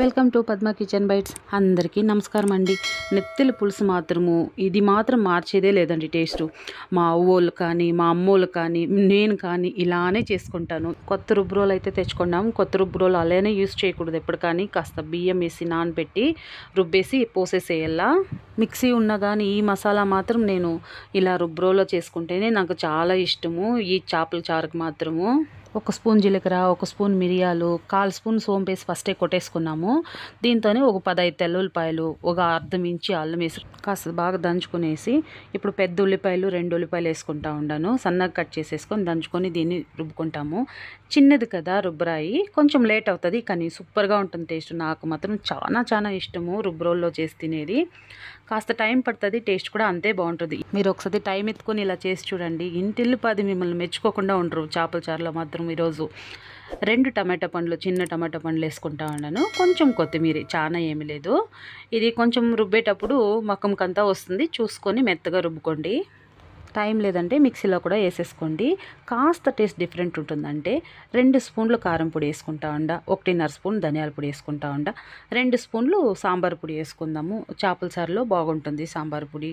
Welcome to Padma kitchen bites. అందరికీ నమస్కారం అండి. నెత్తెల పులుసు మాత్రము ఇది మాత్రం మార్చేదే లేదండి టేస్టు. మా అవ్వోళ్ళు కానీ మా అమ్మోళ్ళు కానీ నేను కానీ ఇలానే చేసుకుంటాను. కొత్త రుబ్బురోలు అయితే తెచ్చుకున్నాము. కొత్త రుబ్బురోలు అలానే యూస్ చేయకూడదు ఎప్పుడు కానీ. కాస్త బియ్యం వేసి నానబెట్టి రుబ్బేసి పోసేసేయాలా. మిక్సీ ఉన్నా కానీ ఈ మసాలా మాత్రం నేను ఇలా రుబ్బురోలో చేసుకుంటేనే నాకు చాలా ఇష్టము. ఈ చేపల చారుకు మాత్రము ఒక స్పూన్ జీలకర్ర, ఒక స్పూన్ మిరియాలు, 1/4 స్పూన్ సోంపు వేసి ఫస్టే కొట్టేసుకున్నాము. దీంతోనే ఒక 15 తెల్లుల్లిపాయలు, ఒక అర్ధం ఇంచి అల్లం వేసి కాస్త బాగా దంచుకునేసి ఇప్పుడు పెద్ద ఉల్లిపాయలు 2 ఉల్లిపాయలు వేసుకుంటా ఉన్నాను. సన్నగా కట్ చేసేసుకొని దంచుకొని దీన్ని రుబ్బుకుంటాము. చిన్నది కదా రుబ్బరాయి, కొంచెం లేట్ అవుతుంది కానీ సూపర్గా ఉంటుంది టేస్ట్. నాకు మాత్రం చాలా ఇష్టము రుబ్బురోల్లో చేసి తినేది. కాస్త టైం పడుతుంది, టేస్ట్ కూడా అంతే బాగుంటుంది. మీరు ఒకసారి టైం ఎత్తుకొని ఇలా చేసి చూడండి. ఇంటిల్లిపాది మిమ్మల్ని మెచ్చుకోకుండా ఉండరు చేపల చారులో మాత్రం. ఈరోజు 2 టమాటా పండ్లు, చిన్న టమాటా పండ్లు వేసుకుంటా ఉన్నాను. కొంచెం కొత్తిమీర, చాలా ఏమి లేదు. ఇది కొంచెం రుబ్బేటప్పుడు మకంకంతా వస్తుంది, చూసుకొని మెత్తగా రుబ్బుకోండి. టైం లేదంటే మిక్సీలో కూడా వేసేసుకోండి. కాస్త టేస్ట్ డిఫరెంట్ ఉంటుందంటే 2 స్పూన్లు కారం పొడి వేసుకుంటా ఉండ, 1.5 స్పూన్ ధనియాల పొడి వేసుకుంటా ఉండ, 2 స్పూన్లు సాంబార్ పొడి వేసుకుందాము. చేపల చారులో బాగుంటుంది సాంబార్ పొడి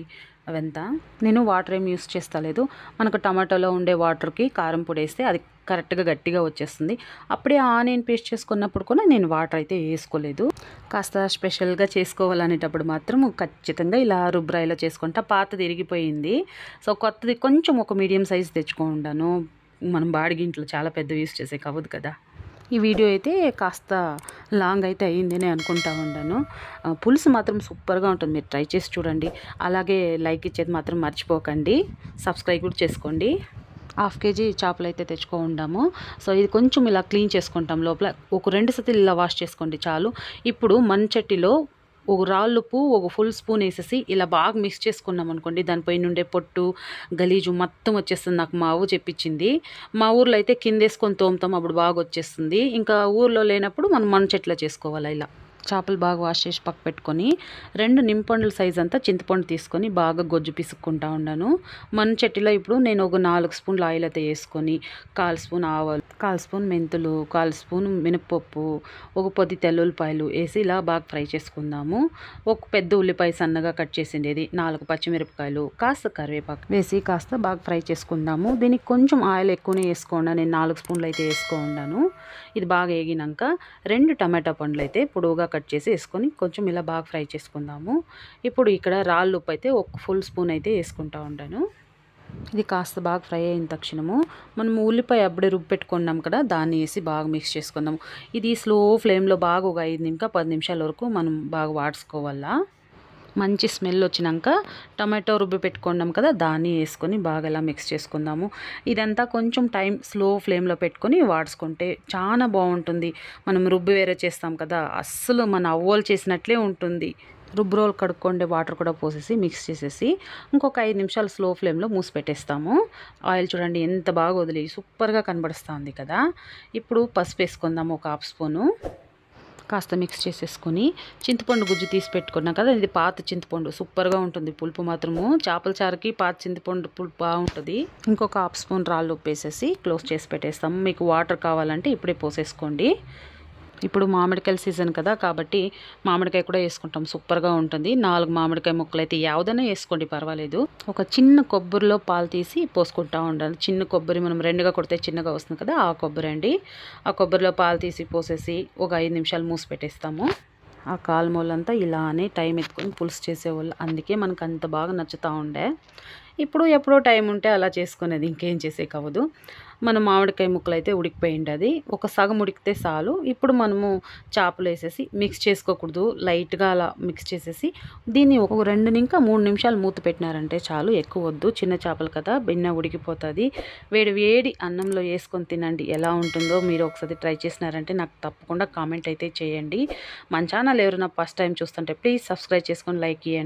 అవంతా. నేను వాటర్ ఏం యూస్ చేస్తలేదు. మనకు టమాటోలో ఉండే వాటర్కి కారం పొడి వేస్తే అది కరెక్ట్గా గట్టిగా వచ్చేస్తుంది. అప్పుడే ఆనియన్ పేస్ట్ చేసుకున్నప్పుడు కూడా నేను వాటర్ అయితే వేసుకోలేదు. కాస్త స్పెషల్గా చేసుకోవాలనేటప్పుడు మాత్రం ఖచ్చితంగా ఇలా రుబ్రాయిలో చేసుకుంటా. పాతది ఇరిగిపోయింది, సో కొత్తది కొంచెం ఒక మీడియం సైజ్ తెచ్చుకుంటాను. మనం బాడిగింట్లో చాలా పెద్దవి యూస్ చేసే అవ్వదు కదా. ఈ వీడియో అయితే కాస్త లాంగ్ అయితే అయ్యిందని అనుకుంటా ఉన్నాను. పులుసు మాత్రం సూపర్గా ఉంటుంది, మీరు ట్రై చేసి చూడండి. అలాగే లైక్ ఇచ్చేది మాత్రం మర్చిపోకండి, సబ్స్క్రైబ్ కూడా చేసుకోండి. 1/2 కేజీ చేపలు అయితే తెచ్చుకుంటాము. సో ఇది కొంచెం ఇలా క్లీన్ చేసుకుంటాం. లోపల ఒక 2 సతిలు ఇలా వాష్ చేసుకోండి చాలు. ఇప్పుడు మంచట్టిలో ఒక రాళ్ళుప్పు, ఒక ఫుల్ స్పూన్ వేసేసి ఇలా బాగా మిక్స్ చేసుకున్నాం అనుకోండి, దానిపై నుండే పొట్టు గలీజు మొత్తం వచ్చేస్తుంది. నాకు మా అవ్వ చెప్పించింది. మా ఊర్లో అయితే కింద వేసుకొని తోముతాం, అప్పుడు బాగా వచ్చేస్తుంది. ఇంకా ఊర్లో లేనప్పుడు మనం మంచట్లో చేసుకోవాలి. ఇలా చేపలు బాగా వాష్ చేసి పక్క పెట్టుకొని 2 నింపండ్ల సైజ్ అంతా చింతపండు తీసుకొని బాగా గొజ్జు పిసుక్కుంటా ఉన్నాను. మన చెట్టులో ఇప్పుడు నేను ఒక 4 స్పూన్ల ఆయిల్ అయితే వేసుకొని 1/4 స్పూన్ ఆవాలు, 1/4 స్పూన్ మెంతులు, 1/4 స్పూన్ మినప్పప్పు, ఒక 10 తెల్లుల్లిపాయలు వేసి ఇలా బాగా ఫ్రై చేసుకుందాము. ఒక పెద్ద ఉల్లిపాయ సన్నగా కట్ చేసిండేది, 4 పచ్చిమిరపకాయలు, కాస్త కరివేపాకు వేసి కాస్త బాగా ఫ్రై చేసుకుందాము. దీనికి కొంచెం ఆయిల్ ఎక్కువనే వేసుకోండి, నేను 4 స్పూన్లు అయితే వేసుకున్నాను. ఇది బాగా వేగినాక 2 టమాటా పండ్లు అయితే పొడవుగా కట్ చేసి వేసుకొని కొంచెం ఇలా బాగా ఫ్రై చేసుకుందాము. ఇప్పుడు ఇక్కడ రాళ్ళు ఉప్పు అయితే ఒక ఫుల్ స్పూన్ అయితే వేసుకుంటా ఉంటాను. ఇది కాస్త బాగా ఫ్రై అయిన తక్షణము మనం ఉల్లిపాయ అప్పుడే రుబ్బు పెట్టుకున్నాం కదా, దాన్ని వేసి బాగా మిక్స్ చేసుకుందాము. ఇది స్లో ఫ్లేమ్లో బాగా ఒక 5 ఇంకా 10 నిమిషాల వరకు మనం బాగా వాడుకోవాలా. మంచి స్మెల్ వచ్చినాక టమాటో రుబ్బి పెట్టుకున్నాం కదా, దాన్ని వేసుకొని బాగా ఇలా మిక్స్ చేసుకుందాము. ఇదంతా కొంచెం టైం స్లో ఫ్లేమ్లో పెట్టుకొని వాడుకుంటే చాలా బాగుంటుంది. మనం రుబ్బి వేరే చేస్తాం కదా, అస్సలు మన అవ్వలు చేసినట్లే ఉంటుంది. రుబ్బు రోల్ కడుక్కోండి, వాటర్ కూడా పోసేసి మిక్స్ చేసేసి ఇంకొక 5 నిమిషాలు స్లో ఫ్లేమ్లో మూసి పెట్టేస్తాము. ఆయిల్ చూడండి ఎంత బాగా వదిలి సూపర్గా కనబడుస్తుంది కదా. ఇప్పుడు పసుపు వేసుకుందాము, ఒక 1/2 స్పూను. కాస్త మిక్స్ చేసేసుకొని చింతపండు గుజ్జు తీసి పెట్టుకున్నాం కదా, ఇది పాత చింతపండు, సూపర్గా ఉంటుంది పులుపు మాత్రము. చేపల చారుకి పాత చింతపండు పులుపు బాగుంటుంది. ఇంకొక 1/2 స్పూన్ రాళ్ళు ఉప్పు వేసేసి క్లోజ్ చేసి పెట్టేస్తాము. మీకు వాటర్ కావాలంటే ఇప్పుడే పోసేసుకోండి. ఇప్పుడు మామిడికాయల సీజన్ కదా కాబట్టి మామిడికాయ కూడా వేసుకుంటాం, సూపర్గా ఉంటుంది. 4 మామిడికాయ ముక్కలు అయితే యావదైనా వేసుకోండి, పర్వాలేదు. ఒక చిన్న కొబ్బరిలో పాలు తీసి పోసుకుంటా ఉండాలి. చిన్న కొబ్బరి మనం 2గా కొడితే చిన్నగా వస్తుంది కదా, ఆ కొబ్బరి అండి. ఆ కొబ్బరిలో పాలు తీసి పోసేసి ఒక 5 నిమిషాలు మూసి పెట్టేస్తాము. ఆ కాల్మూలంతా ఇలానే టైం ఎత్తుకొని పులుసు చేసేవాళ్ళు, అందుకే మనకు అంత బాగా నచ్చుతూ ఉండే. ఇప్పుడు ఎప్పుడో టైం ఉంటే అలా చేసుకునేది, ఇంకేం చేసేకవ్వదు. మన మామిడికాయ ముక్కలు అయితే ఉడికిపోయింది, అది ఒక సగం ఉడికితే చాలు. ఇప్పుడు మనము చేపలు వేసేసి మిక్స్ చేసుకోకూడదు, లైట్గా అలా మిక్స్ చేసేసి దీన్ని ఒక 2 ఇంకా 3 నిమిషాలు మూత పెట్టినారంటే చాలు, ఎక్కువ వద్దు. చిన్న చేపలు కదా, బిన్న ఉడికిపోతుంది. వేడి అన్నంలో వేసుకొని తినండి, ఎలా ఉంటుందో మీరు ఒకసారి ట్రై చేసినారంటే నాకు తప్పకుండా కామెంట్ అయితే చేయండి. మన ఛానల్ ఎవరైనా ఫస్ట్ టైం చూస్తుంటే ప్లీజ్ సబ్స్క్రైబ్ చేసుకొని లైక్ చేయండి.